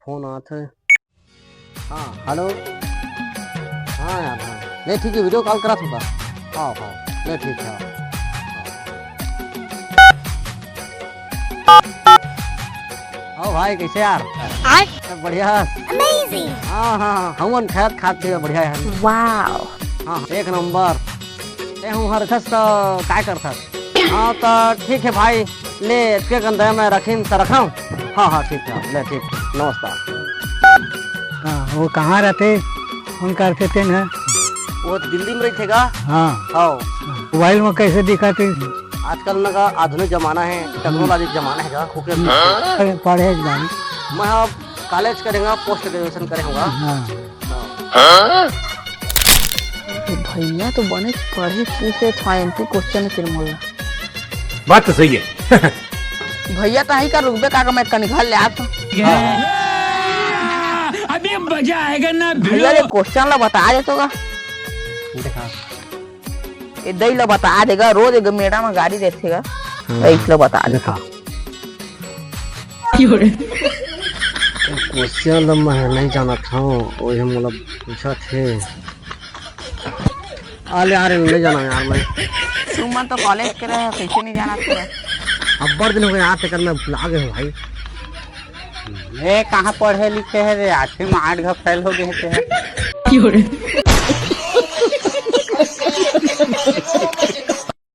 Phone आता है। हाँ हेलो। हाँ यार हाँ नहीं ठीक है, वीडियो कॉल करा था। हाँ हाँ नहीं ठीक है। हाँ भाई कैसे यार? बढ़िया। Amazing! हाँ हाँ हम खैर खाते बढ़िया यार। Wow! हाँ एक नंबर। ते हूँ हर खस तो काय करता? हाँ तो ठीक है भाई, ले के गंदे में रखीन तो रखा हूँ। हाँ हाँ ठीक है, ले ठीक, नमस्कार। हाँ वो कहाँ रहते? फोन करते थे ना? वो दिल्ली में रहते का? हाँ हाँ मोबाइल में कैसे दिखाते? आजकल ना का आधुनिक जमाना है, टेक्नोलॉजी जमाना है का होके पढ़े बारी। मैं अब कॉलेज करेगा, पोस्ट ग्रेजुएशन करेगा। हाँ भैया तो बने पढ़े पूछे था एमपी क्वेश्चन फिर मोला बात तो सही है। भैया तो ही का रुकबे का मैं निकाल ले आप अभी मजा आएगा ना भैया ये क्वेश्चन ला बता दे तो का देखा ये दई ला बता देगा, रोज एक मेडा में गाड़ी देखेगा इसलिए बता देखा क्वेश्चन मैं नहीं जाना था, वही मतलब पूछा थे। अरे यार नहीं जाना यार मैं। तुम तो कॉलेज के रहे कैसे नहीं जाना तेरा? अब बड़ दिन हो गए यहाँ से कर मैं भुला गए हूँ भाई। ये कहाँ पढ़े लिखे है रे? 8वीं में 8 घा फेल हो गए थे।